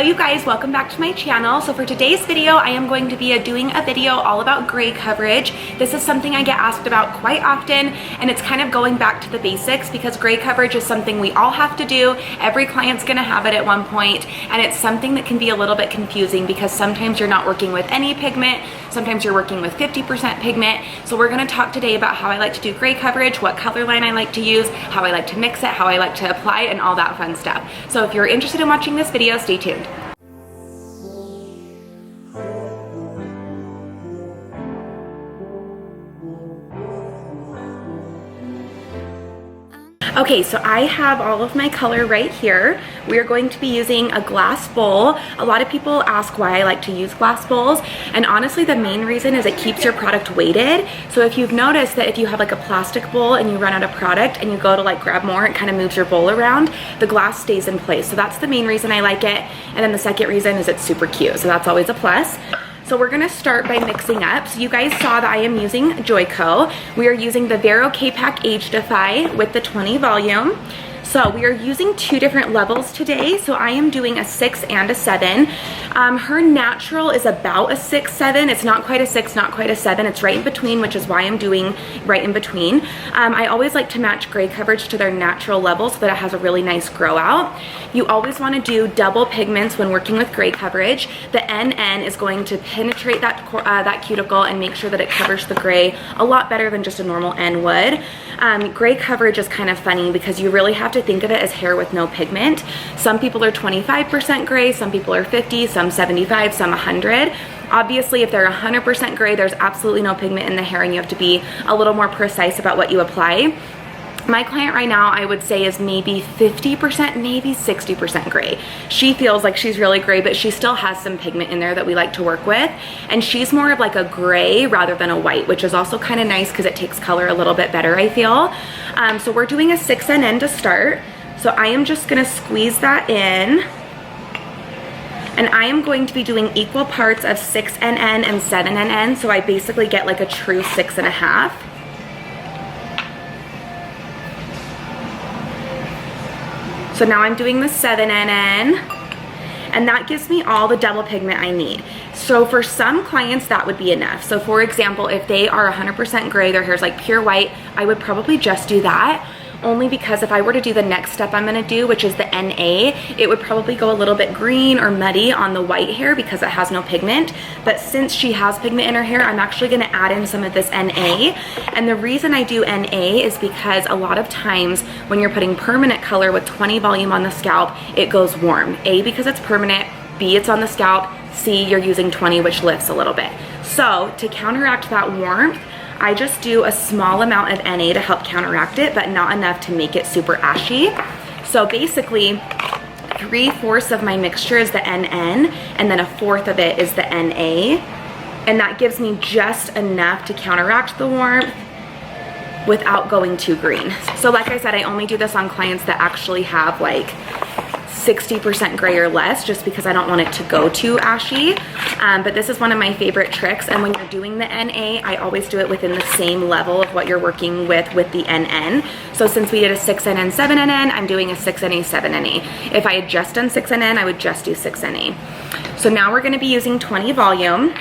you guys, welcome back to my channel. So for today's video, I am going to be doing a video all about gray coverage. This is something I get asked about quite often, and it's kind of going back to the basics because gray coverage is something we all have to do. Every client's gonna have it at one point, and it's something that can be a little bit confusing because sometimes you're not working with any pigment, sometimes you're working with 50% pigment. So we're gonna talk today about how I like to do gray coverage, what color line I like to use, how I like to mix it, how I like to apply it, and all that fun stuff. So if you're interested in watching this video, stay tuned. Okay, so I have all of my color right here. We are going to be using a glass bowl. A lot of people ask why I like to use glass bowls, and honestly the main reason is it keeps your product weighted. So if you've noticed that if you have like a plastic bowl and you run out of product and you go to like grab more, it kind of moves your bowl around, the glass stays in place. So that's the main reason I like it. And then the second reason is it's super cute, so that's always a plus. So we're gonna start by mixing up. So you guys saw that I am using Joico. We are using the Vero K-Pack Age Defy with the 20 volume. So we are using two different levels today. So I am doing a 6 and a 7. Her natural is about a 6-7. It's not quite a 6, not quite a 7. It's right in between, which is why I'm doing right in between. I always like to match gray coverage to their natural level so that it has a really nice grow out. You always want to do double pigments when working with gray coverage. The NN is going to penetrate that cuticle and make sure that it covers the gray a lot better than just a normal N would. Gray coverage is kind of funny because you really have to think of it as hair with no pigment. Some people are 25% gray, some people are 50, some 75, some 100. Obviously, if they're 100% gray, there's absolutely no pigment in the hair and you have to be a little more precise about what you apply. My client right now, I would say, is maybe 50%, maybe 60% gray. She feels like she's really gray, but she still has some pigment in there that we like to work with. And she's more of like a gray rather than a white, which is also kind of nice because it takes color a little bit better, I feel. So we're doing a 6NN to start. So I am just gonna squeeze that in. And I am going to be doing equal parts of 6NN and 7NN. So I basically get like a true 6.5. So now I'm doing the 7NN, and that gives me all the double pigment I need. So for some clients, that would be enough. So for example, if they are 100% gray, their hair's like pure white, I would probably just do that. Only because if I were to do the next step I'm gonna do, which is the NA, it would probably go a little bit green or muddy on the white hair because it has no pigment. But since she has pigment in her hair, I'm actually gonna add in some of this NA. And the reason I do NA is because a lot of times when you're putting permanent color with 20 volume on the scalp, it goes warm. A, because it's permanent, B, it's on the scalp, C, you're using 20, which lifts a little bit. So to counteract that warmth, I just do a small amount of NA to help counteract it, but not enough to make it super ashy. So basically, 3/4 of my mixture is the NN, and then 1/4 of it is the NA. And that gives me just enough to counteract the warmth without going too green. So like I said, I only do this on clients that actually have like 60% gray or less, just because I don't want it to go too ashy. But this is one of my favorite tricks, and when you're doing the NA, I always do it within the same level of what you're working with the NN. So since we did a 6NN, 7NN, I'm doing a 6NA, 7NA. If I had just done 6NN, I would just do 6NA. So now we're gonna be using 20 volume,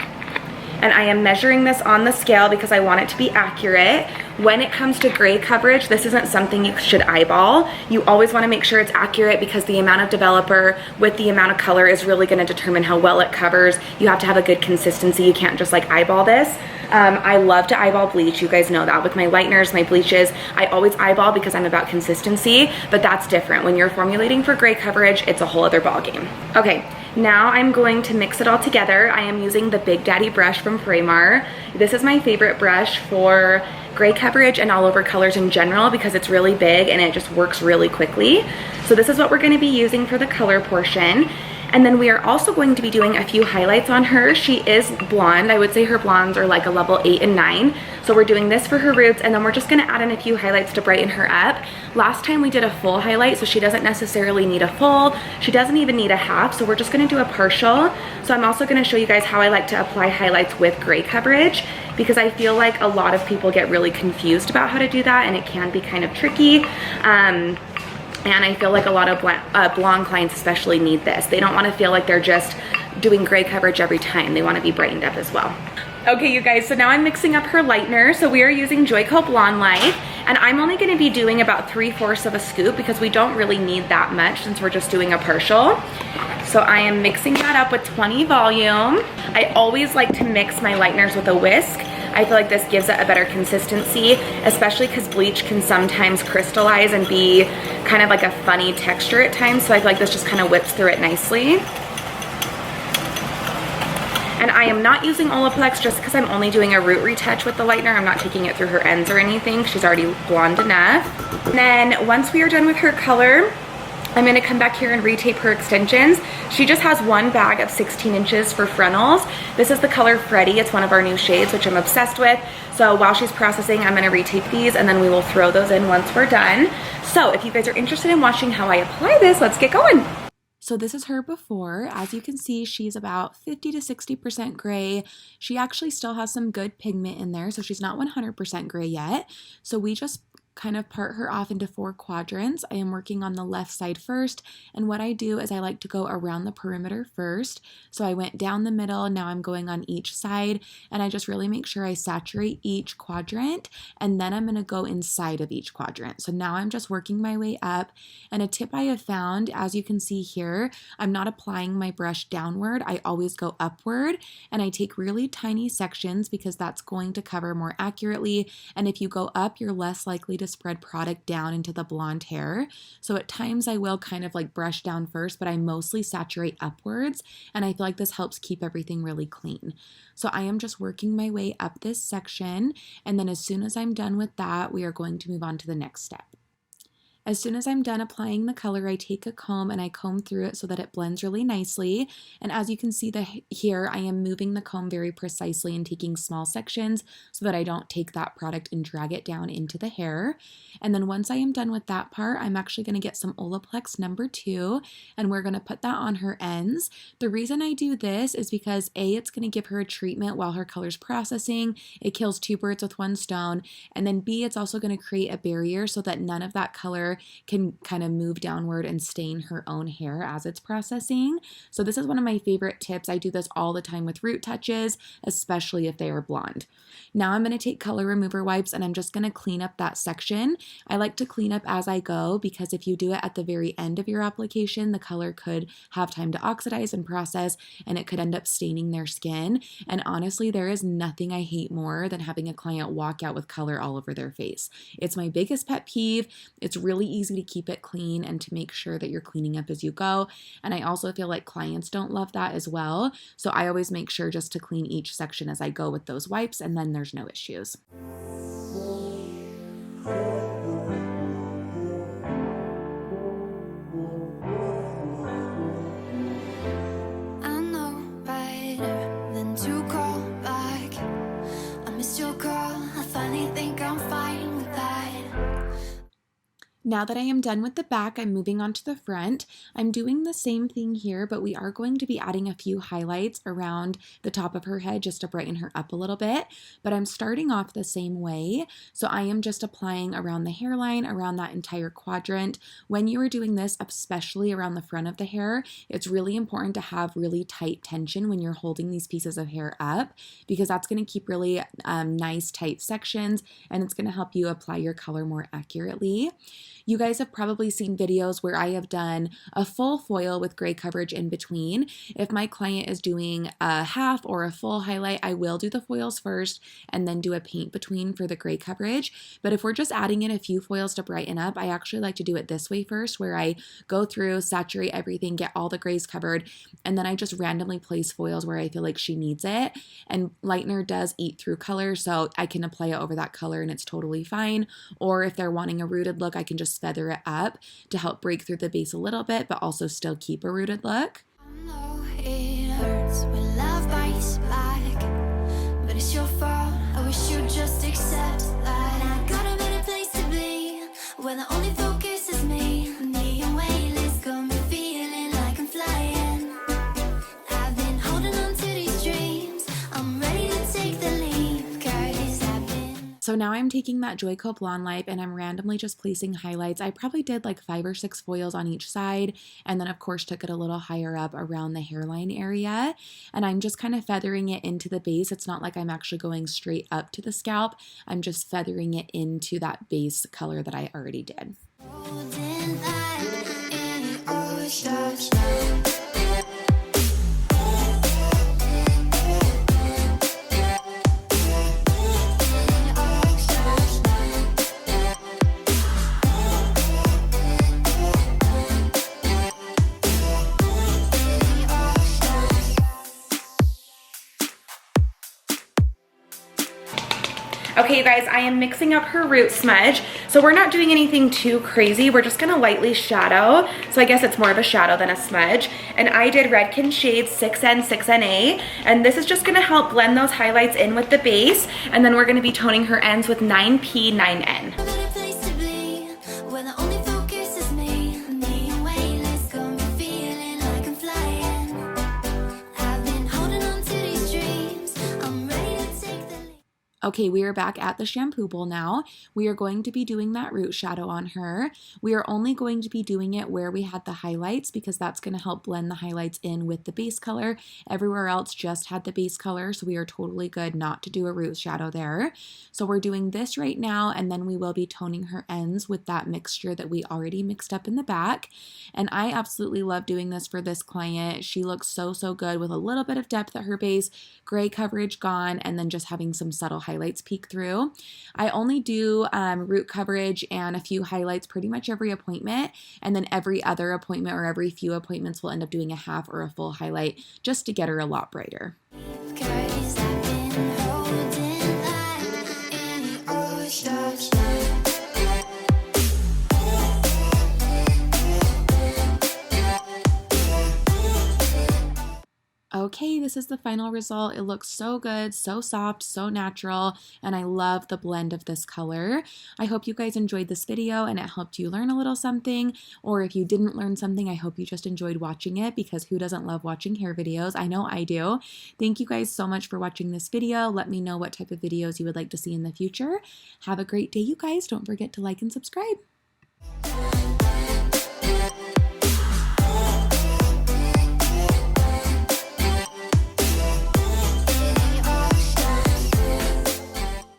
and I am measuring this on the scale because I want it to be accurate. When it comes to gray coverage, this isn't something you should eyeball. You always wanna make sure it's accurate because the amount of developer with the amount of color is really gonna determine how well it covers. You have to have a good consistency. You can't just like eyeball this. I love to eyeball bleach. You guys know that. With my lighteners, my bleaches, I always eyeball because I'm about consistency, but that's different. When you're formulating for gray coverage, it's a whole other ballgame. Okay, now I'm going to mix it all together. I am using the Big Daddy brush from Framer. This is my favorite brush for gray coverage and all over colors in general because it's really big and it just works really quickly. So this is what we're gonna be using for the color portion. And then we are also going to be doing a few highlights on her. She is blonde. I would say her blondes are like a level 8 and 9. So we're doing this for her roots, and then we're just gonna add in a few highlights to brighten her up. Last time we did a full highlight, so she doesn't necessarily need a full. She doesn't even need a half, so we're just gonna do a partial. So I'm also gonna show you guys how I like to apply highlights with gray coverage, because I feel like a lot of people get really confused about how to do that, and it can be kind of tricky. And I feel like a lot of blonde clients especially need this. They don't want to feel like they're just doing gray coverage every time. They want to be brightened up as well. Okay, you guys, so now I'm mixing up her lightener. So we are using Joico Blonde Light, and I'm only gonna be doing about 3/4 of a scoop because we don't really need that much since we're just doing a partial. So I am mixing that up with 20 volume. I always like to mix my lighteners with a whisk. I feel like this gives it a better consistency, especially because bleach can sometimes crystallize and be kind of like a funny texture at times. So I feel like this just kind of whips through it nicely. And I am not using Olaplex just because I'm only doing a root retouch with the lightener. I'm not taking it through her ends or anything. She's already blonde enough. And then once we are done with her color, I'm gonna come back here and retape her extensions. She just has one bag of 16 inches for frontals. This is the color Freddy. It's one of our new shades, which I'm obsessed with. So while she's processing, I'm gonna retape these and then we will throw those in once we're done. So if you guys are interested in watching how I apply this, let's get going. So this is her before. As you can see, she's about 50 to 60% gray. She actually still has some good pigment in there, so she's not 100% gray yet. So we just kind of part her off into 4 quadrants. I am working on the left side first, and what I do is I like to go around the perimeter first. So I went down the middle, now I'm going on each side, and I just really make sure I saturate each quadrant, and then I'm going to go inside of each quadrant. So now I'm just working my way up, and a tip I have found, as you can see here, I'm not applying my brush downward, I always go upward, and I take really tiny sections because that's going to cover more accurately, and if you go up, you're less likely to spread product down into the blonde hair. So at times I will kind of like brush down first, but I mostly saturate upwards, and I feel like this helps keep everything really clean. So I am just working my way up this section, and then as soon as I'm done with that, we are going to move on to the next step. As soon as I'm done applying the color, I take a comb and I comb through it so that it blends really nicely. And as you can see here, I am moving the comb very precisely and taking small sections so that I don't take that product and drag it down into the hair. And then once I am done with that part, I'm actually going to get some Olaplex number 2, and we're going to put that on her ends. The reason I do this is because A, it's going to give her a treatment while her color's processing. It kills 2 birds with 1 stone. And then B, it's also going to create a barrier so that none of that color can kind of move downward and stain her own hair as it's processing. So this is one of my favorite tips. I do this all the time with root touches, especially if they are blonde. Now I'm going to take color remover wipes and I'm just going to clean up that section. I like to clean up as I go because if you do it at the very end of your application, the color could have time to oxidize and process, and it could end up staining their skin. And honestly, there is nothing I hate more than having a client walk out with color all over their face. It's my biggest pet peeve. It's really easy to keep it clean and to make sure that you're cleaning up as you go. And I also feel like clients don't love that as well. So I always make sure just to clean each section as I go with those wipes, and then there's no issues. Now that I am done with the back, I'm moving on to the front. I'm doing the same thing here, but we are going to be adding a few highlights around the top of her head just to brighten her up a little bit, but I'm starting off the same way. So I am just applying around the hairline, around that entire quadrant. When you are doing this, especially around the front of the hair, it's really important to have really tight tension when you're holding these pieces of hair up, because that's going to keep really nice tight sections, and it's going to help you apply your color more accurately. You guys have probably seen videos where I have done a full foil with gray coverage in between. If my client is doing a half or a full highlight, I will do the foils first and then do a paint between for the gray coverage. But if we're just adding in a few foils to brighten up, I actually like to do it this way first, where I go through, saturate everything, get all the grays covered, and then I just randomly place foils where I feel like she needs it. And lightener does eat through color, so I can apply it over that color and it's totally fine. Or if they're wanting a rooted look, I can just feather it up to help break through the base a little bit, but also still keep a rooted look. I know it hurts when love bites back, but it's your fault. I wish you'd just accept that. I got a better place to be, where the only focus is me. The away list got me feeling like I'm flying. I've been holding on to these dreams. I'm ready to take the leap, 'cause I've been So now I'm taking that Joico Blonde Light and I'm randomly just placing highlights. I probably did like 5 or 6 foils on each side, and then of course took it a little higher up around the hairline area. And I'm just kind of feathering it into the base. It's not like I'm actually going straight up to the scalp. I'm just feathering it into that base color that I already did. Okay, you guys, I am mixing up her root smudge. So we're not doing anything too crazy. We're just gonna lightly shadow. So I guess it's more of a shadow than a smudge. And I did Redken Shades 6N, 6NA. And this is just gonna help blend those highlights in with the base. And then we're gonna be toning her ends with 9P, 9N. Okay, we are back at the shampoo bowl now. We are going to be doing that root shadow on her. We are only going to be doing it where we had the highlights because that's going to help blend the highlights in with the base color. Everywhere else just had the base color, so we are totally good not to do a root shadow there. So we're doing this right now, and then we will be toning her ends with that mixture that we already mixed up in the back. And I absolutely love doing this for this client. She looks so, so good with a little bit of depth at her base, gray coverage gone, and then just having some subtle highlights peek through. I only do root coverage and a few highlights pretty much every appointment, and then every other appointment or every few appointments we'll end up doing a half or a full highlight just to get her a lot brighter. Okay, this is the final result. It looks so good, so soft, so natural, and I love the blend of this color. I hope you guys enjoyed this video and it helped you learn a little something, or if you didn't learn something, I hope you just enjoyed watching it, because who doesn't love watching hair videos? I know I do. Thank you guys so much for watching this video. Let me know what type of videos you would like to see in the future. Have a great day, you guys. Don't forget to like and subscribe.